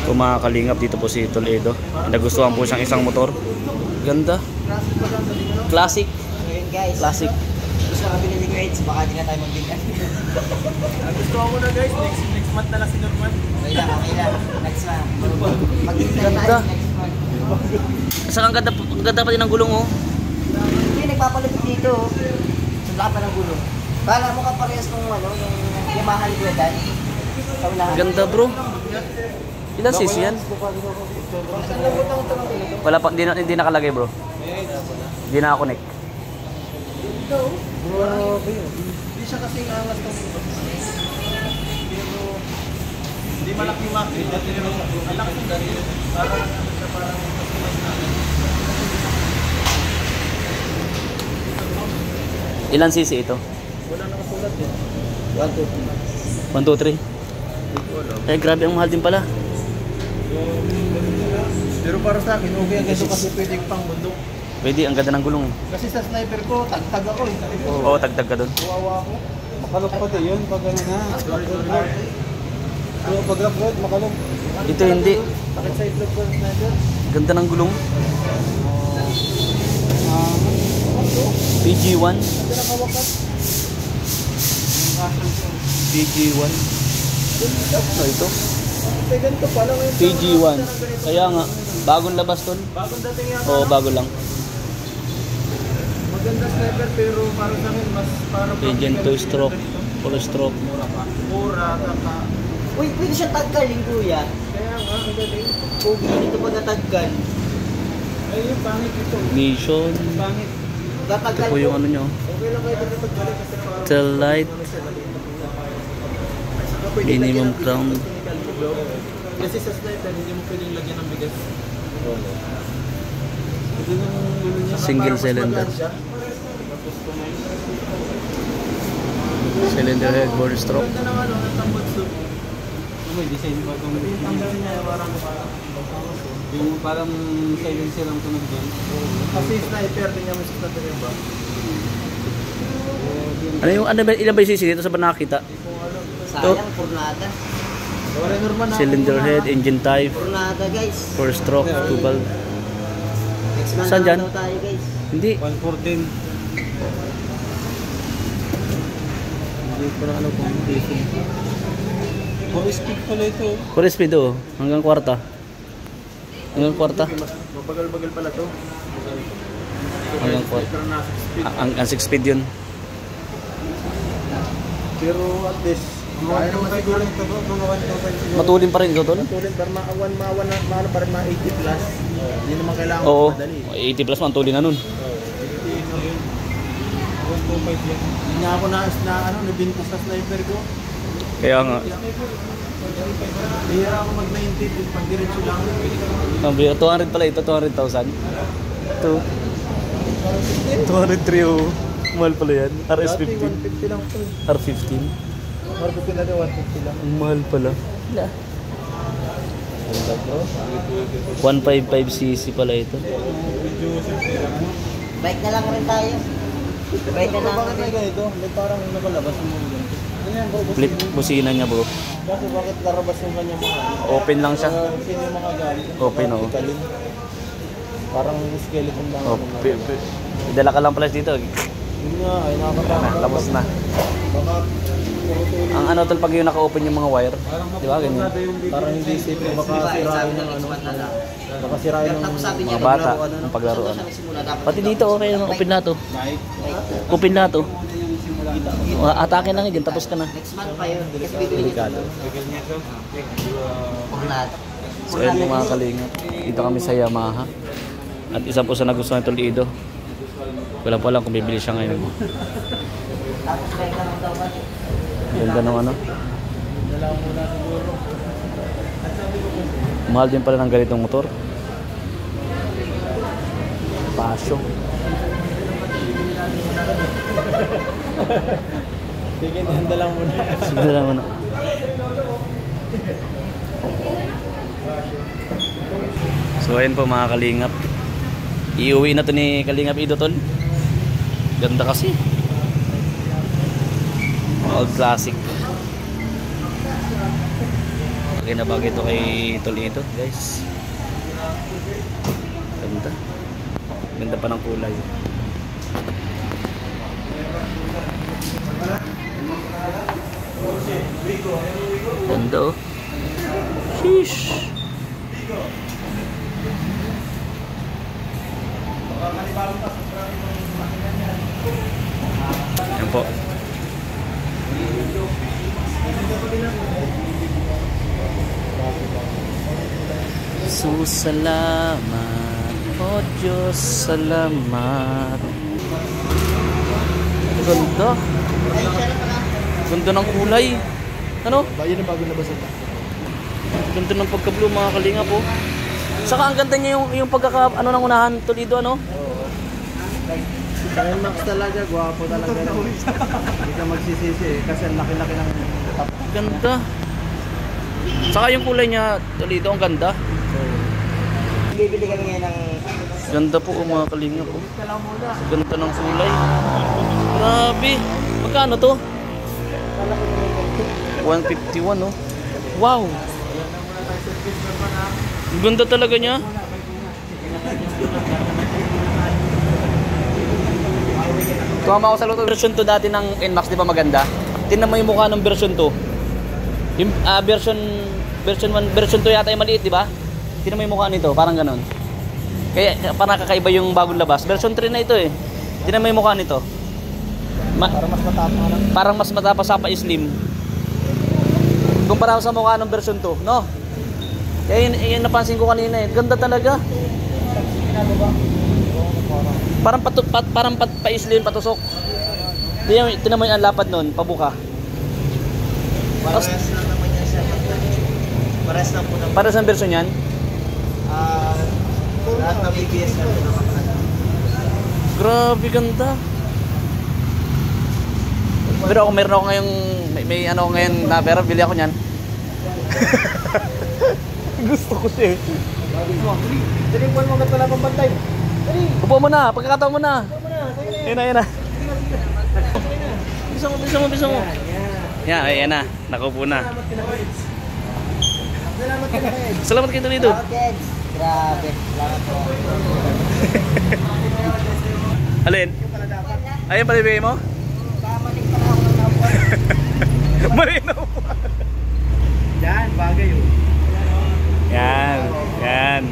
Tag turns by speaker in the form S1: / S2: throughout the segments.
S1: Kung mga kalingap, dito po si Tol Edo. Nagustuhan po siyang isang motor. Ganda. Classic.
S2: Ngayon guys,
S1: Classic.
S2: gusto ka binili ko 8, baka di na tayo magbigan.
S3: Gusto ko na guys, next month na lang si Norman.
S2: Okay lang. Next month. Magbigan na tayo next month.
S1: Saka ang ganda pa din ng gulong oh.
S2: Hindi, nagpapalapit dito. Sa lahat pa ng gulong. Kala mo ka parehas nung yung Yamaha ni Kuya Dan.
S1: Ganda bro. Ilan cc yan? Wala pa, hindi nakalagay bro. Hindi na-connect.
S3: Hindi siya kasing angas ng pero hindi malaki makit. Pero ang laki ng dali. Parang
S1: Ilan cc ito?
S3: wala nakasulat eh.
S1: 1, 2, 3. Eh grabe, ang mahal din pala.
S3: Pero para sa akin, okay ang ganito kasi pwede pang bundok.
S1: Pwede, ang ganda ng gulong.
S3: Kasi sa sniper ko, tagtag ako eh.
S1: Oo, tagtag ka doon.
S3: Kawawa ako. Makalog pa din yun pag ano na. So, pag rough road, makalog.
S1: Ito hindi.
S3: Takit sa itlog ko sniper.
S1: Ganda ng gulong. PG1.
S3: Ito nakawakas.
S1: PG1. Ano ito?
S3: Ay, ganito pala ngayon.
S1: PG1. Kaya nga, bagong labas tol.
S3: Bagong dating yan.
S1: Oo, bago lang.
S3: Maganda sniper pero para sa akin mas parang
S1: Engine 2 stroke, 4 stroke.
S3: mura ka.
S2: Uy, pwede siya taggalin kuya.
S3: Kaya nga, ang galing.
S2: Pogi dito pag nataggal.
S3: Ay, yung pangit ito.
S1: Mission.
S3: Pangit.
S1: Ito
S2: Tataggal
S1: po yung ano nyo.
S3: Okay lang kayo dito taggalin kasi parang
S1: Tail light. Minimum crown.
S3: kasi sa sniper hindi mo pwedeng lagyan ng bigas. Ito yung ano niya.
S1: Single cylinder. Cylinder head, 4 stroke.
S3: Ganda ng ano, ng tambot soup. May design pa itong tanggal niya yung parang silencer ang tunog dyan. Kasi sniper din niya may sniper ba?
S1: Ano ba, ilan ba yung CC dito sa ba nakakita?
S2: Sayang, purnada.
S3: Wala normal na.
S1: Cylinder head, engine type,
S2: Purnada guys.
S1: 4 stroke, 2 valve.
S2: Next month
S1: Saan
S2: na
S1: dyan?
S2: daw tayo guys.
S1: Hindi.
S3: 114. Hindi ko na alam kung diesel. 4 speed pala ito.
S1: 4 speed oh, hanggang kwarta. Hanggang kwarta.
S3: Mabagal-bagal pala to.
S1: Hanggang kwarta.
S3: Pero nasa speed.
S1: Ang 6 speed yun.
S3: Pero at least, kaya naman siguro ito bro, mga 1,000 siguro.
S1: Matulin pa rin ito tol?
S3: Matulin, pero maano pa rin mga 80 plus. Hindi naman kailangan
S1: Oo,
S3: madali.
S1: 80 plus man, tulin na nun.
S3: 80 na yun. 125 yan. Hindi nga ako nabintas sa sniper ko.
S1: Kaya nga.
S3: Hihira ako mag-90, pag diretso lang.
S1: 200 pala ito, 200,000. Ito. 203 oh. Mahal pala yan. RS15.
S3: 150 lang ito.
S1: R15.
S3: R15 na rin, 150 lang.
S1: Ang mahal pala. 155cc pala ito.
S2: Bike na lang rin tayo. Bike na lang
S3: Bakit may
S2: rin.
S3: ganito? May parang nakalabas yung mga ganito. Ano yan bro?
S1: Flip busina niya bro.
S3: Kasi bakit larabas yung kanyang mga
S1: Open lang siya.
S3: sino yung mga galing?
S1: Open, oo.
S3: Kalin. Parang skeleton lang.
S1: Oh, idala ka lang pala dito.
S3: Yun nga, ay nakakatakot.
S1: Tapos na.
S3: Baka
S1: Ang ano tol pag yung naka-open yung mga wire. Di ba ganyan?
S3: parang hindi safe. Baka sirain ng ano. Baka sirain ng
S2: Tapos sabi niya,
S1: Mga bata,
S2: maglaro,
S1: ang paglaruan.
S2: Saan daw siya nagsimula? Dapat
S1: Pati dito okay naman, open na to.
S3: light.
S1: Open na to. Atake lang yun, tapos ka na.
S2: Next month pa yun. Kasi bibili niya. Purnada.
S1: So ayun mga kalingap, dito kami sa Yamaha. At isa po sa nagustuhan ni Toledo. Wala pa lang kung bibili siya ngayon.
S2: Tapos bike na lang daw ba?
S1: Ganda ng ano. Mahal din pala ng ganitong motor. Pasyo.
S3: Sige, handa lang muna.
S1: Sige lang muna. So ayun po mga kalingap. Iuwi na to ni Kalingap Ido tol. Ganda kasi. Old classic. Okay. Bagay na bagay ito kay Toledo, guys. Ganda. Ganda pa ng kulay. Ganda oh. Sheesh. Yan po. Salamat, oh Diyos, salamat. Ganda. Ganda ng kulay. Ano?
S3: Bayan na bago nabasa ka.
S1: Ganda ng pagka-blue mga kalinga po. Saka ang ganda niya yung pagkaka ano ng unahan Toledo ano?
S3: Oo. Kaya Max talaga, gwapo talaga. Hindi ka magsisisi eh, kasi ang laki-laki ng top.
S1: Ganda. Saka yung kulay niya Toledo ang ganda.
S2: Bibili kami ngayon ng...
S1: Ganda po mga kalinga po. Ganda ng kulay. Grabe. Magkano to? 151 oh. Wow. Ganda talaga niya. Tumama ako sa luto. Version 2 dati ng NMAX, di ba maganda? Tingnan mo yung mukha ng version 2. Yung version 1, version 2 yata yung maliit, di ba? Tingnan mo yung mukha nito, parang ganon. Kaya parang kakaiba yung bagong labas. Version 3 na ito eh. Tingnan mo yung mukha nito.
S3: Parang mas matapang lang.
S1: Parang mas matapang sa pa-slim. Kumpara sa mukha ng version 2, no? Kaya yun napansin ko kanina eh. Ganda talaga. Parang pa-slim, patusok. Tingnan mo yung lapad nun, pabuka.
S2: Parehas lang naman yan siya. Parehas lang po naman.
S1: Para sa version yan?
S2: Lahat ng BBS na pinakapalan.
S1: Grabe, ganda. Pero ako meron ako ngayong may ano ngayon na pera, bili ako niyan. Gusto ko siya.
S3: Dali po mo pala pambantay. Dali.
S1: Upo mo na, pagkakataon mo na.
S3: Upo mo na.
S1: Ayun na. Bisa mo. Yan, ayan na. Nakaupo na.
S3: Salamat ka na kayo.
S1: Salamat kayo dito.
S2: Salamat, Keds. Grabe. Salamat po.
S1: Alin? Ayun pala ibigay mo?
S2: Kamalik pala ako ng nabuan.
S1: Malinaw po.
S3: Yan, bagay oh.
S1: Yan.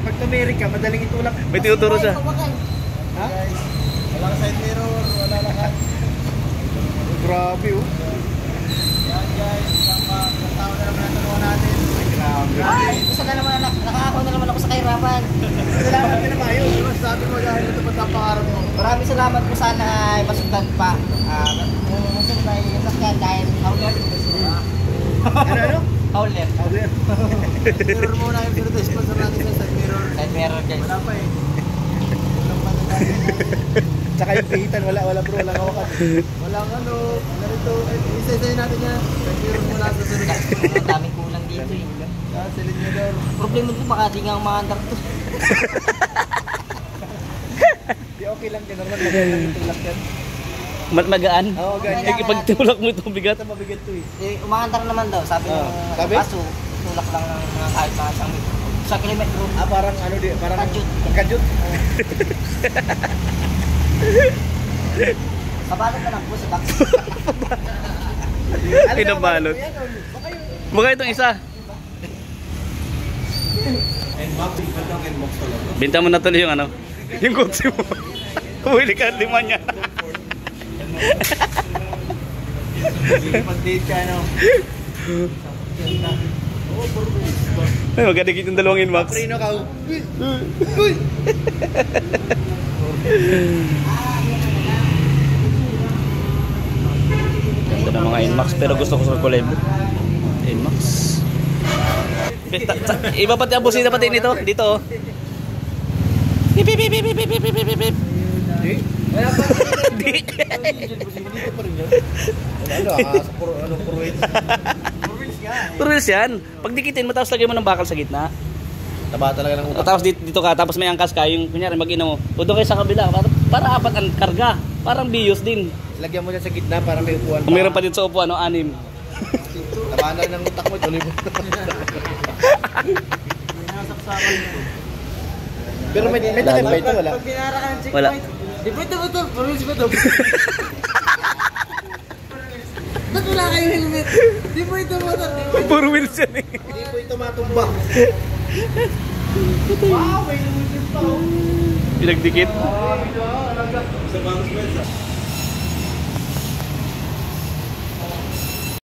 S3: Pag tumiri ka, madaling itulak.
S1: May tinuturo siya.
S3: Ha? Walang side mirror, wala lahat. Grabe oh. Yan guys, isang tao na naman natulungan natin. Grabe.
S2: Ay, isa na naman nakakakuha na naman ako sa kahirapan.
S3: Salamat ka na Mayo. Sabi mo dahil ito pa ang pangarap mo.
S2: Maraming salamat po, sana ay masugdan pa. Kung masugdan ay sasakyan dahil howler.
S3: Ano?
S2: Howler.
S3: Mirror muna yung pero sponsor natin sa side mirror.
S2: Side mirror guys.
S3: Wala pa eh. Walang pa tayo. Tsaka yung pihitan, wala bro, walang hawakan. Walang ano, narito, isa-isa natin yan. Side mirror muna sa sunod.
S2: Ang daming kulang dito eh.
S3: Silinador.
S2: Problema ko baka di nga umaandar to.
S3: Di okay lang din, normal lang itulak yan.
S1: Magaan?
S3: Oo, ganyan.
S1: Ipagtulak mo itong bigat.
S3: Ito mabigat to eh.
S2: Umaandar naman daw, sabi ng
S3: sabi?
S2: kaso, tulak lang ng mga kahit mga sa kilometro.
S3: Parang ano di, parang
S2: Kadyut.
S3: Kadyut.
S2: Kabalot ka lang po sa box.
S1: Pinabalot. Baka itong isa. Binta mo na tuloy yung ano, yung kotse mo. Huwili ka 5 niya.
S3: Pag-date ka ano.
S1: Ay, magkadikit yung 2 Inmax.
S3: Prino ka.
S1: Ganda ng mga Inmax pero gusto ko sa kulay blue. Inmax. Iba pati ang busina pati nito. Dito oh. Bip bip bip bip bip bip bip bip.
S3: Wala pa.
S1: Di.
S3: Dito pa rin yun. Ano, puro wheels. Puro wheels nga.
S1: Puro wheels yan. Pag dikitin mo tapos lagyan mo ng bakal sa gitna.
S3: Taba talaga ng utak.
S1: Tapos dito ka tapos may angkas ka yung kunyari mag-ina mo. O doon kayo sa kabila para 4 ang karga. Parang bios din.
S3: Lagyan mo dyan sa gitna para may upuan.
S1: Kung meron pa dito sa upuan, 6.
S4: Tamanan ng utak mo, tuloy mo.
S3: Nasaksakan mo.
S4: Pero may takip ba ito? Wala.
S3: Pag binara ka ng
S1: Wala.
S3: checkpoint, di ba ito ba ito? Parulis ba ito? Ba't wala kayong helmet? Di ba ito motor? Di ba ito?
S1: Puro wheels yan eh.
S4: Hindi po ito matumba.
S3: Wow, may lumitin pa oh.
S1: Pinagdikit.
S3: Sa bangs